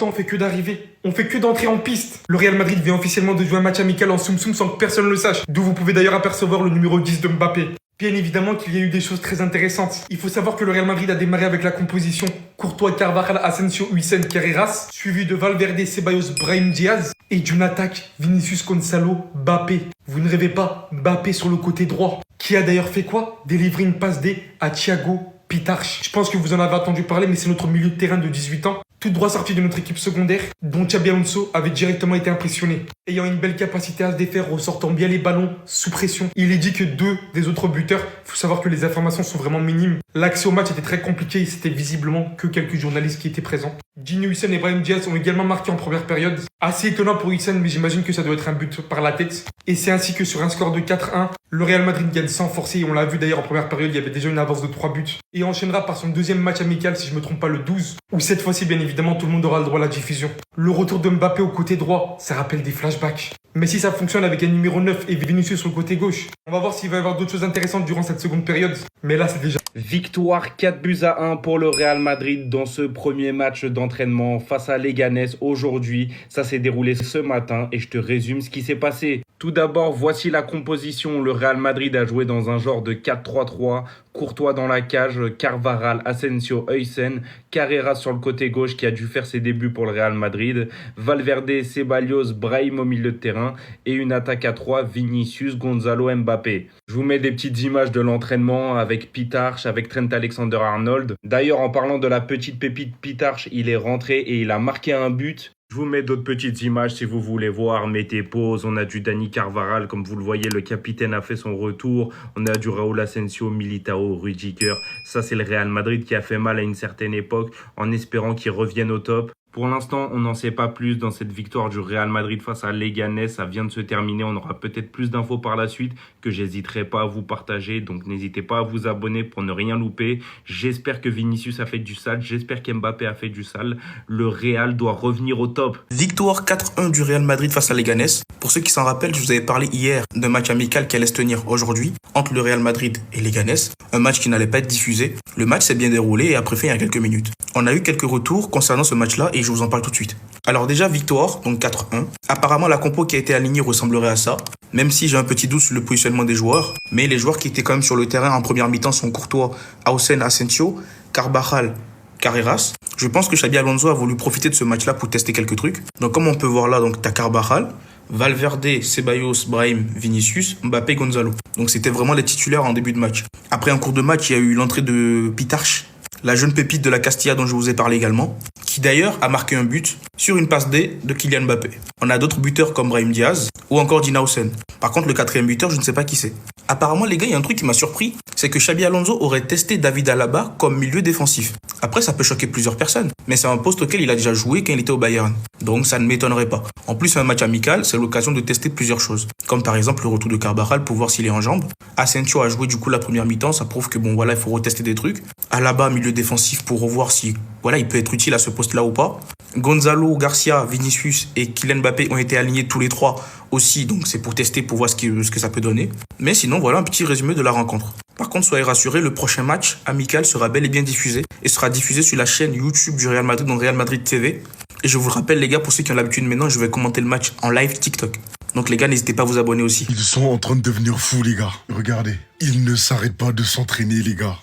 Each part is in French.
temps, on fait que d'arriver. On fait que d'entrer en piste. Le Real Madrid vient officiellement de jouer un match amical en Soum Soum sans que personne le sache. D'où vous pouvez d'ailleurs apercevoir le numéro 10 de Mbappé. Bien évidemment qu'il y a eu des choses très intéressantes. Il faut savoir que le Real Madrid a démarré avec la composition Courtois, Carvajal, Asensio, Huijsen, Carreras, suivi de Valverde, Ceballos, Brahim Diaz et d'une attaque Vinicius, Gonzalo, Mbappé. Vous ne rêvez pas, Mbappé sur le côté droit, qui a d'ailleurs fait quoi? Délivrer une passe D à Thiago Pitarch. Je pense que vous en avez entendu parler, mais c'est notre milieu de terrain de 18 ans, tout droit sorti de notre équipe secondaire, dont Xabi Alonso avait directement été impressionné. Ayant une belle capacité à se défaire, ressortant bien les ballons sous pression. Il est dit que 2 des autres buteurs, il faut savoir que les informations sont vraiment minimes. L'accès au match était très compliqué et c'était visiblement que quelques journalistes qui étaient présents. Gini Huijsen et Brahim Diaz ont également marqué en première période. Assez étonnant pour Huijsen, mais j'imagine que ça doit être un but par la tête. Et c'est ainsi que sur un score de 4-1, le Real Madrid gagne sans forcer. Et on l'a vu d'ailleurs en première période, il y avait déjà une avance de 3 buts. Et enchaînera par son deuxième match amical, si je me trompe pas, le 12. Où cette fois-ci, bien évidemment, tout le monde aura le droit à la diffusion. Le retour de Mbappé au côté droit, ça rappelle des flashbacks. Mais si ça fonctionne avec un numéro 9 et Vinicius sur le côté gauche, on va voir s'il va y avoir d'autres choses intéressantes durant cette seconde période. Mais là, c'est déjà... Victoire 4-1 pour le Real Madrid dans ce premier match d'entraînement face à Leganés aujourd'hui. Ça s'est déroulé ce matin et je te résume ce qui s'est passé. Tout d'abord, voici la composition. Le Real Madrid a joué dans un genre de 4-3-3. Courtois dans la cage, Carvajal, Asensio, Huijsen, Carreras sur le côté gauche qui a dû faire ses débuts pour le Real Madrid, Valverde, Ceballos, Brahim au milieu de terrain et une attaque à 3, Vinicius, Gonzalo, Mbappé. Je vous mets des petites images de l'entraînement avec Pitarch, avec Trent Alexander-Arnold. D'ailleurs, en parlant de la petite pépite Pitarch, il est rentré et il a marqué un but. Je vous mets d'autres petites images si vous voulez voir. Mettez pause. On a du Dani Carvajal. Comme vous le voyez, le capitaine a fait son retour. On a du Raúl Asensio, Militao, Rudiger. Ça, c'est le Real Madrid qui a fait mal à une certaine époque en espérant qu'il revienne au top. Pour l'instant, on n'en sait pas plus dans cette victoire du Real Madrid face à Leganés. Ça vient de se terminer. On aura peut-être plus d'infos par la suite que j'hésiterai pas à vous partager. Donc, n'hésitez pas à vous abonner pour ne rien louper. J'espère que Vinicius a fait du sale. J'espère qu'Mbappé a fait du sale. Le Real doit revenir au top. Victoire 4-1 du Real Madrid face à Leganés. Pour ceux qui s'en rappellent, je vous avais parlé hier d'un match amical qui allait se tenir aujourd'hui entre le Real Madrid et Leganés. Un match qui n'allait pas être diffusé. Le match s'est bien déroulé et après fait il y a quelques minutes. On a eu quelques retours concernant ce match-là et je vous en parle tout de suite. Alors déjà, victoire, donc 4-1. Apparemment, la compo qui a été alignée ressemblerait à ça, même si j'ai un petit doute sur le positionnement des joueurs. Mais les joueurs qui étaient quand même sur le terrain en première mi-temps sont Courtois, Huijsen, Asensio, Carvajal, Carreras. Je pense que Xabi Alonso a voulu profiter de ce match-là pour tester quelques trucs. Donc comme on peut voir là, donc t'as Carvajal, Valverde, Ceballos, Brahim, Vinicius, Mbappé, Gonzalo. Donc c'était vraiment les titulaires en début de match. Après, en cours de match, il y a eu l'entrée de Pitarch, la jeune pépite de la Castilla dont je vous ai parlé également, qui d'ailleurs a marqué un but sur une passe D de Kylian Mbappé. On a d'autres buteurs comme Brahim Diaz ou encore Dina Huijsen. Par contre, le quatrième buteur, je ne sais pas qui c'est. Apparemment, les gars, il y a un truc qui m'a surpris, c'est que Xabi Alonso aurait testé David Alaba comme milieu défensif. Après, ça peut choquer plusieurs personnes, mais c'est un poste auquel il a déjà joué quand il était au Bayern. Donc ça ne m'étonnerait pas. En plus, un match amical, c'est l'occasion de tester plusieurs choses. Comme par exemple le retour de Carvajal pour voir s'il est en jambes. Asensio a joué du coup la première mi-temps, ça prouve que bon voilà, il faut retester des trucs. Alaba, milieu défensif pour revoir si voilà, il peut être utile à ce poste-là ou pas. Gonzalo, Garcia, Vinicius et Kylian Mbappé ont été alignés tous les trois aussi, donc c'est pour tester, pour voir ce que ça peut donner. Mais sinon, voilà un petit résumé de la rencontre. Par contre, soyez rassurés, le prochain match amical sera bel et bien diffusé et sera diffusé sur la chaîne YouTube du Real Madrid, donc Real Madrid TV. Et je vous le rappelle les gars, pour ceux qui ont l'habitude maintenant, je vais commenter le match en live TikTok. Donc les gars, n'hésitez pas à vous abonner aussi. Ils sont en train de devenir fous les gars. Regardez, ils ne s'arrêtent pas de s'entraîner les gars.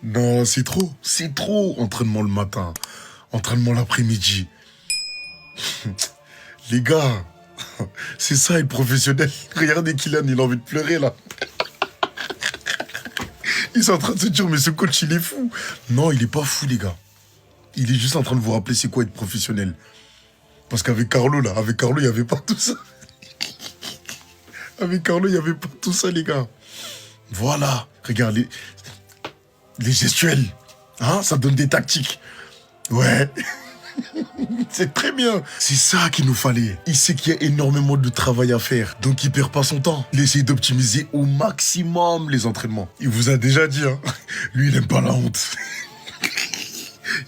Non, c'est trop. Entraînement le matin, entraînement l'après-midi. Les gars, c'est ça être professionnel. Regardez Kylian, il a envie de pleurer là. Ils sont en train de se dire, mais ce coach il est fou. Non, il est pas fou les gars. Il est juste en train de vous rappeler c'est quoi être professionnel. Parce qu'avec Carlo là, il n'y avait pas tout ça. Avec Carlo, il n'y avait pas tout ça les gars. Voilà, regardez. Les gestuels, hein, ça donne des tactiques. Ouais, c'est très bien. C'est ça qu'il nous fallait. Il sait qu'il y a énormément de travail à faire, donc il perd pas son temps. Il essaie d'optimiser au maximum les entraînements. Il vous a déjà dit, hein, lui, il aime pas la honte.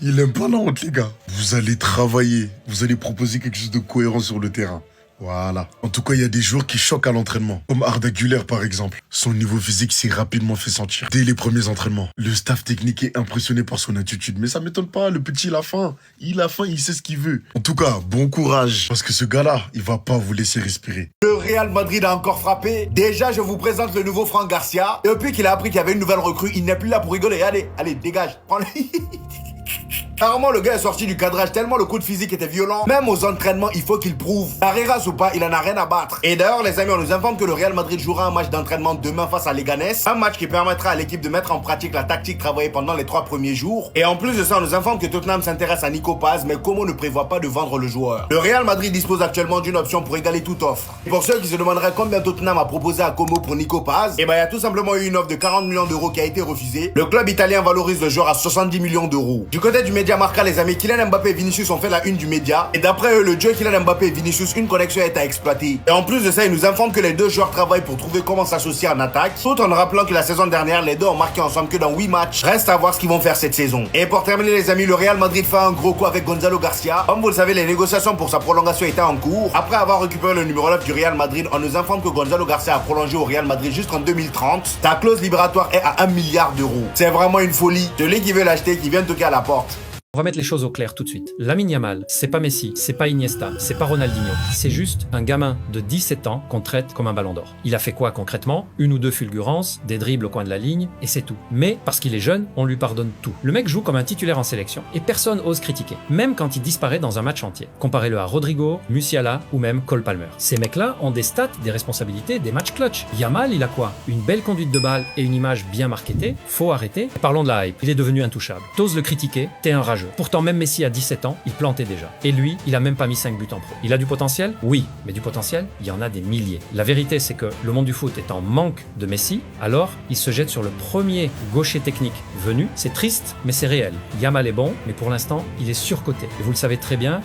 Il aime pas la honte, les gars. Vous allez travailler, vous allez proposer quelque chose de cohérent sur le terrain. Voilà. En tout cas, il y a des joueurs qui choquent à l'entraînement. Comme Arda Güler, par exemple. Son niveau physique s'est rapidement fait sentir. Dès les premiers entraînements. Le staff technique est impressionné par son attitude. Mais ça m'étonne pas, le petit, il a faim. Il a faim, il sait ce qu'il veut. En tout cas, bon courage. Parce que ce gars-là, il va pas vous laisser respirer. Le Real Madrid a encore frappé. Déjà, je vous présente le nouveau Franck Garcia. Depuis qu'il a appris qu'il y avait une nouvelle recrue, il n'est plus là pour rigoler. Allez, dégage. Prends-le. Rarement le gars est sorti du cadrage tellement le coup de physique était violent. Même aux entraînements, il faut qu'il prouve. Carreras ou pas, il en a rien à battre. Et d'ailleurs, les amis, on nous informe que le Real Madrid jouera un match d'entraînement demain face à Leganés. Un match qui permettra à l'équipe de mettre en pratique la tactique travaillée pendant les 3 premiers jours. Et en plus de ça, on nous informe que Tottenham s'intéresse à Nico Paz, mais Como ne prévoit pas de vendre le joueur. Le Real Madrid dispose actuellement d'une option pour égaler toute offre. Et pour ceux qui se demanderaient combien Tottenham a proposé à Como pour Nico Paz, eh ben, il y a tout simplement eu une offre de 40 millions d'euros qui a été refusée. Le club italien valorise le joueur à 70 millions d'euros. Du côté du média Marca, les amis, Kylian Mbappé et Vinicius ont fait la une du média. Et d'après eux, le duo Kylian Mbappé et Vinicius, une connexion est à exploiter. Et en plus de ça, ils nous informent que les deux joueurs travaillent pour trouver comment s'associer en attaque. Tout en rappelant que la saison dernière, les deux ont marqué ensemble que dans 8 matchs. Reste à voir ce qu'ils vont faire cette saison. Et pour terminer, les amis, le Real Madrid fait un gros coup avec Gonzalo Garcia. Comme vous le savez, les négociations pour sa prolongation étaient en cours. Après avoir récupéré le numéro 9 du Real Madrid, on nous informe que Gonzalo Garcia a prolongé au Real Madrid jusqu'en 2030. Sa clause libératoire est à 1 milliard d'euros. C'est vraiment une folie. Celui qui veut l'acheter, qui vient toquer à la porte. On va mettre les choses au clair tout de suite. Lamine Yamal, c'est pas Messi, c'est pas Iniesta, c'est pas Ronaldinho. C'est juste un gamin de 17 ans qu'on traite comme un ballon d'or. Il a fait quoi concrètement? Une ou deux fulgurances, des dribbles au coin de la ligne, et c'est tout. Mais parce qu'il est jeune, on lui pardonne tout. Le mec joue comme un titulaire en sélection, et personne ose critiquer. Même quand il disparaît dans un match entier. Comparez-le à Rodrigo, Musiala ou même Cole Palmer. Ces mecs-là ont des stats, des responsabilités, des matchs clutch. Yamal, il a quoi? Une belle conduite de balle et une image bien marketée. Faut arrêter. Et parlons de la hype. Il est devenu intouchable. T'oses le critiquer, t'es un rageux. Pourtant, même Messi à 17 ans, il plantait déjà. Et lui, il a même pas mis 5 buts en pro. Il a du potentiel? Oui, mais du potentiel, il y en a des milliers. La vérité, c'est que le monde du foot est en manque de Messi, alors il se jette sur le premier gaucher technique venu. C'est triste, mais c'est réel. Yamal est bon, mais pour l'instant, il est surcoté. Et vous le savez très bien,